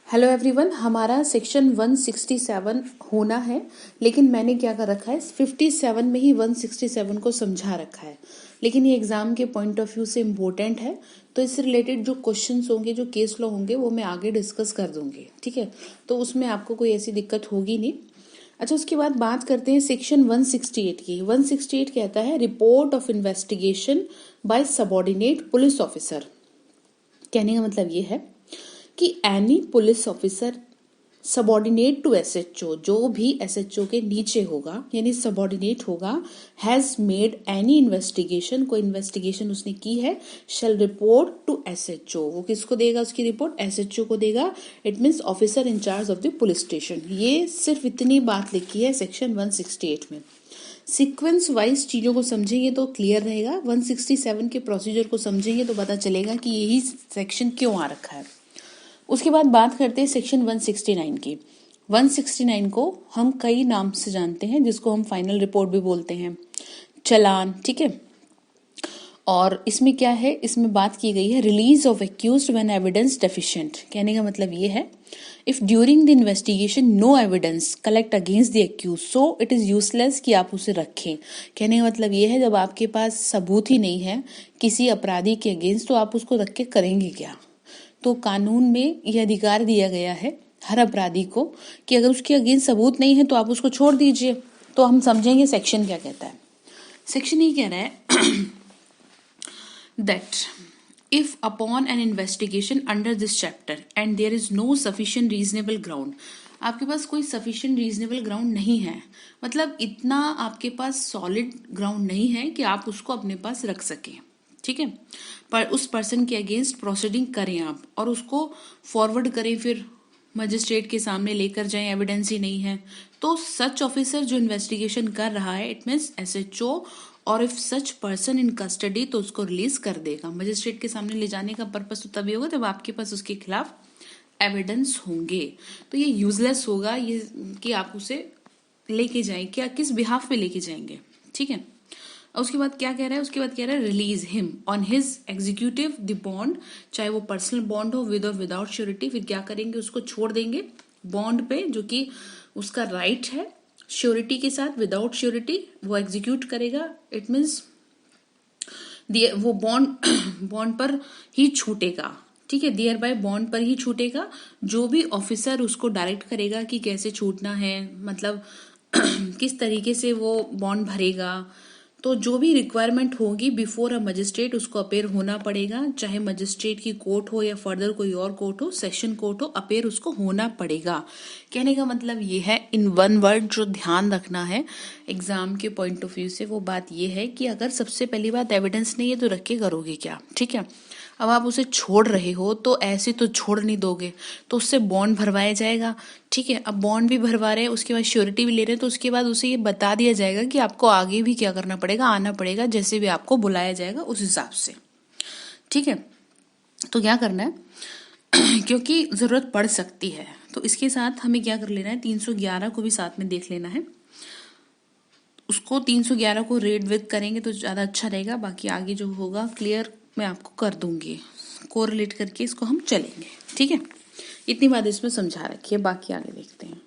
Hello everyone, हमारा section 167 होना है, लेकिन मैंने क्या कर रखा है 57 में ही 167 को समझा रखा है। लेकिन ये एग्जाम के पॉइंट ऑफ व्यू से इम्पोर्टेंट है, तो इससे रिलेटेड जो क्वेश्चंस होंगे, जो केस लॉ होंगे, वो मैं आगे डिस्कस कर दूंगी। ठीक है, तो उसमें आपको कोई ऐसी दिक्कत होगी नहीं। अच्छा, उसके बाद बात करते हैं सेक्शन 168 की। 168 कहता है report of investigation by subordinate police officer. कहने का मतलब ये है कि any police officer subordinate to SHO, जो भी एसएचओ के नीचे होगा यानी सबऑर्डिनेट होगा, हैज मेड एनी इन्वेस्टिगेशन, कोई इन्वेस्टिगेशन उसने की है, शैल रिपोर्ट टू एसएचओ। वो किसको देगा उसकी रिपोर्ट? एसएचओ को देगा। It means officer incharge of the police station. ये सिर्फ इतनी बात लिखी है सेक्शन 168 में। सीक्वेंस वाइज चीजों को समझेंगे तो क्लियर रहेगा। 167 के प्रोसीजर को समझेंगे तो पता चलेगा कि यही सेक्शन क्यों आ रखा है। उसके बाद बात करते हैं सेक्शन 169 की। 169 को हम कई नाम से जानते हैं, जिसको हम फाइनल रिपोर्ट भी बोलते हैं, चालान। ठीक है, और इसमें क्या है, इसमें बात की गई है release of accused when evidence deficient. कहने का मतलब ये है if during the investigation no evidence collect against the accuse so it is useless कि आप उसे रखें। कहने का मतलब ये है जब आपके पास सबूत ही नहीं है किसी अपराधी के अगेंस्ट, तो आप उसको रख के करेंगे क्या? तो कानून में यह अधिकार दिया गया है हर अपराधी को कि अगर उसके अगेंस्ट सबूत नहीं है तो आप उसको छोड़ दीजिए। तो हम समझेंगे सेक्शन क्या कहता है। सेक्शन ये कह रहा है that if upon an investigation under this chapter and there is no sufficient reasonable ground, आपके पास कोई sufficient reasonable ground नहीं है, मतलब इतना आपके पास solid ground नहीं है कि आप उसको अपने पास रख सकें। ठीक है, पर उस पर्सन के अगेंस्ट प्रोसीडिंग करें आप और उसको फॉरवर्ड करें, फिर मजिस्ट्रेट के सामने लेकर जाएं, एविडेंस ही नहीं है, तो सच ऑफिसर जो इन्वेस्टिगेशन कर रहा है, इट मीन्स एसएचओ, और if such person in custody, तो उसको रिलीज कर देगा। मजिस्ट्रेट के सामने ले जाने का पर्पस तो तभी होगा जब आपके पास उसके खिलाफ एविडेंस होंगे। तो ये यूजलेस होगा ये कि आप उसे लेके जाए, क्या किस बिहाफ पे लेके जाएंगे। ठीक है, उसके बाद क्या कह रहा है, उसके बाद कह रहा है release him on his executive the bond, चाहे वो पर्सनल बॉन्ड हो विद और विदाउट श्योरिटी। फिर क्या करेंगे, उसको छोड़ देंगे बॉन्ड पे, जो कि उसका राइट है। श्योरिटी के साथ, विदाउट श्योरिटी वो एग्जीक्यूट करेगा। इट मीन्स वो बॉन्ड पर ही छूटेगा। ठीक है, दियर बाय बॉन्ड पर ही छूटेगा। जो भी ऑफिसर उसको डायरेक्ट करेगा कि कैसे छूटना है, मतलब किस तरीके से वो बॉन्ड भरेगा, तो जो भी रिक्वायरमेंट होगी बिफोर अ मजिस्ट्रेट उसको अपेयर होना पड़ेगा। चाहे मजिस्ट्रेट की कोर्ट हो या फर्दर कोई और कोर्ट हो, सेशन कोर्ट हो, अपेयर उसको होना पड़ेगा। कहने का मतलब ये है, इन वन वर्ड जो ध्यान रखना है एग्जाम के पॉइंट ऑफ व्यू से, वो बात ये है कि अगर सबसे पहली बात एविडेंस नहीं है तो रख के करोगे क्या? ठीक है, अब आप उसे छोड़ रहे हो तो ऐसे तो छोड़ नहीं दोगे, तो उससे बॉन्ड भरवाया जाएगा। ठीक है, अब बॉन्ड भी भरवा रहे हैं, उसके बाद श्योरिटी भी ले रहे हैं, तो उसके बाद उसे ये बता दिया जाएगा कि आपको आगे भी क्या करना पड़ेगा, आना पड़ेगा, जैसे भी आपको बुलाया जाएगा उस हिसाब से। ठीक है, तो क्या करना है क्योंकि जरूरत पड़ सकती है, तो इसके साथ हमें क्या कर लेना है, 311 को भी साथ में देख लेना है। उसको 311 को रेड विद करेंगे तो ज्यादा अच्छा रहेगा। बाकी आगे जो होगा क्लियर मैं आपको कर दूंगी, कोरिलेट करके इसको हम चलेंगे। ठीक है, इतनी बात इसमें समझा रखी है, बाकी आगे देखते हैं।